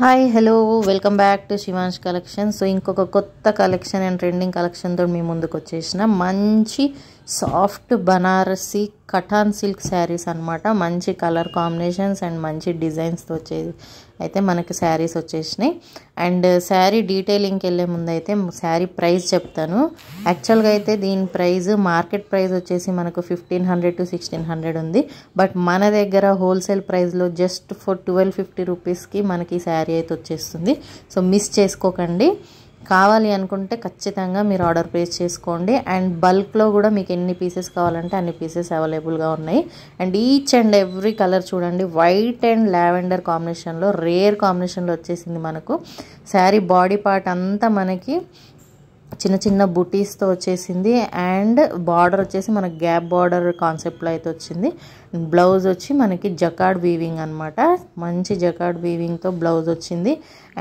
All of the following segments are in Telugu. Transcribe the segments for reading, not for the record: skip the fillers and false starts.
Hi hello welcome back to Shivansh collection. So ఇంకొక కొత్త కలెక్షన్ అండ్ ట్రెండింగ్ కలెక్షన్తో మీ ముందుకు వచ్చేసిన మంచి soft Banarasi cotton silk saris అనమాట. మంచి కలర్ కాంబినేషన్స్ అండ్ మంచి డిజైన్స్తో వచ్చేది అయితే మనకి శారీస్ వచ్చేసినాయి. అండ్ శారీ డీటెయిలింగ్కి వెళ్ళే ముందు అయితే శారీ ప్రైస్ చెప్తాను. యాక్చువల్గా అయితే దీని ప్రైస్ మార్కెట్ ప్రైస్ వచ్చేసి మనకు 1500 to 1600 ఉంది. బట్ మన దగ్గర హోల్సేల్ ప్రైస్లో జస్ట్ ఫర్ 1250 రూపీస్కి మనకి ఈ శారీ అయితే వచ్చేస్తుంది. సో మిస్ చేసుకోకండి. కావాలి అనుకుంటే ఖచ్చితంగా మీరు ఆర్డర్ ప్లేస్ చేసుకోండి. అండ్ బల్క్లో కూడా మీకు ఎన్ని పీసెస్ కావాలంటే అన్ని పీసెస్ అవైలబుల్గా ఉన్నాయి. And each and every colour చూడండి, వైట్ అండ్ లావెండర్ కాంబినేషన్లో రేర్ కాంబినేషన్లో వచ్చేసింది మనకు. శారీ బాడీ పార్ట్ అంతా మనకి చిన్న చిన్న బుటీస్తో వచ్చేసింది. అండ్ బార్డర్ వచ్చేసి మనకి గ్యాప్ బార్డర్ కాన్సెప్ట్లో అయితే వచ్చింది. బ్లౌజ్ వచ్చి మనకి జకార్డ్ వీవింగ్ అనమాట. మంచి జకార్డ్ వీవింగ్తో బ్లౌజ్ వచ్చింది.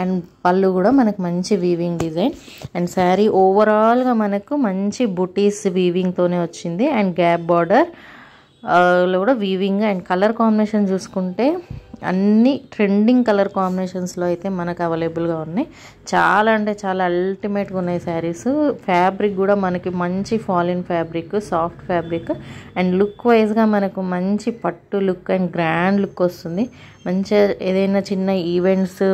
అండ్ పళ్ళు కూడా మనకు మంచి వీవింగ్ డిజైన్. అండ్ శారీ ఓవరాల్గా మనకు మంచి బుటీస్ వీవింగ్తోనే వచ్చింది. అండ్ గ్యాప్ బార్డర్ లో కూడా వీవింగ్. అండ్ కలర్ కాంబినేషన్ చూసుకుంటే అన్ని ట్రెండింగ్ కలర్ కాంబినేషన్స్లో అయితే మనకు అవైలబుల్గా ఉన్నాయి. చాలా అంటే చాలా అల్టిమేట్గా ఉన్నాయి శారీస్. ఫ్యాబ్రిక్ కూడా మనకి మంచి ఫాలిన్ fabric, soft fabric. And look వైజ్గా మనకు మంచి పట్టు లుక్ అండ్ గ్రాండ్ లుక్ వస్తుంది. మంచిగా ఏదైనా చిన్న ఈవెంట్స్,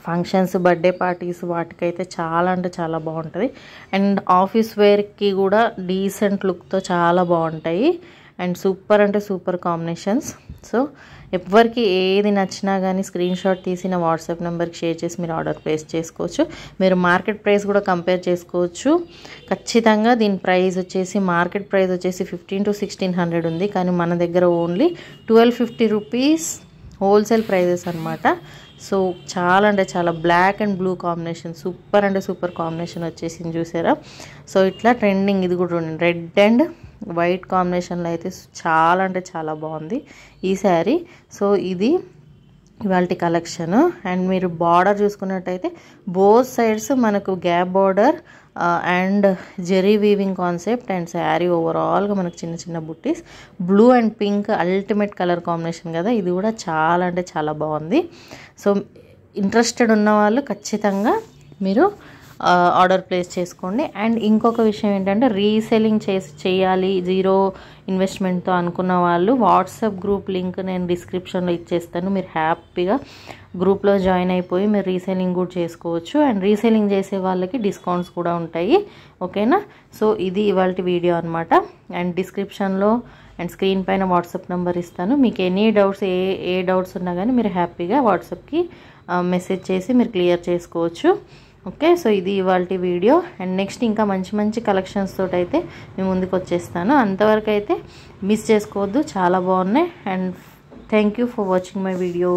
ఫంక్షన్స్, బర్త్డే పార్టీస్ వాటికైతే చాలా అంటే చాలా బాగుంటుంది. అండ్ ఆఫీస్ వేర్కి కూడా డీసెంట్ లుక్తో చాలా బాగుంటాయి. అండ్ సూపర్ అంటే సూపర్ కాంబినేషన్స్. సో ఎవరికి ఏది నచ్చినా కానీ స్క్రీన్ షాట్ తీసిన వాట్సాప్ నెంబర్కి షేర్ చేసి మీరు ఆర్డర్ ప్లేస్ చేసుకోవచ్చు. మీరు మార్కెట్ ప్రైస్ కూడా కంపేర్ చేసుకోవచ్చు. ఖచ్చితంగా దీని ప్రైస్ వచ్చేసి మార్కెట్ ప్రైస్ వచ్చేసి 1500 to 1600 ఉంది. కానీ మన దగ్గర ఓన్లీ 1250 రూపీస్ హోల్సేల్ ప్రైజెస్ అనమాట. సో చాలా అంటే చాలా black and blue combination, super అంటే సూపర్ కాంబినేషన్ వచ్చేసింది చూసారా. సో ఇట్లా ట్రెండింగ్ ఇది కూడా రెడ్ అండ్ వైట్ కాంబినేషన్లో అయితే చాలా అంటే చాలా బాగుంది ఈ శారీ. సో ఇది ఇవాల్టి కలెక్షన్. అండ్ మీరు బార్డర్ చూసుకున్నట్టయితే బోత్ సైడ్స్ మనకు gap border and zari weaving concept. And sari ఓవరాల్గా మనకు చిన్న చిన్న బుట్టీస్, blue and pink ultimate colour combination కదా. ఇది కూడా చాలా అంటే చాలా బాగుంది. సో ఇంట్రెస్టెడ్ ఉన్న వాళ్ళు ఖచ్చితంగా మీరు ఆర్డర్ ప్లేస్ చేసుకోండి. అండ్ ఇంకొక విషయం ఏంటంటే రీసెల్లింగ్ చేయాలి జీరో ఇన్వెస్ట్మెంట్తో అనుకున్న వాళ్ళు వాట్సాప్ గ్రూప్ లింక్ నేను డిస్క్రిప్షన్లో ఇచ్చేస్తాను. మీరు హ్యాపీగా గ్రూప్లో జాయిన్ అయిపోయి మీరు రీసెల్లింగ్ కూడా చేసుకోవచ్చు. అండ్ రీసెల్లింగ్ చేసే వాళ్ళకి డిస్కౌంట్స్ కూడా ఉంటాయి. ఓకేనా. సో ఇది ఇవాళ వీడియో అనమాట. అండ్ డిస్క్రిప్షన్లో అండ్ స్క్రీన్ పైన వాట్సాప్ నెంబర్ ఇస్తాను. మీకు ఎనీ డౌట్స్ ఏ డౌట్స్ ఉన్నా కానీ మీరు హ్యాపీగా వాట్సాప్కి మెసేజ్ చేసి మీరు క్లియర్ చేసుకోవచ్చు. ఓకే. సో ఇది ఇవాల్టి వీడియో. అండ్ నెక్స్ట్ ఇంకా మంచి మంచి కలెక్షన్స్ తోటి అయితే మేము ముందుకు వచ్చేస్తాను. అంతవరకు అయితే మిస్ చేసుకోవద్దు, చాలా బాగున్నాయి. And thank you for watching my video.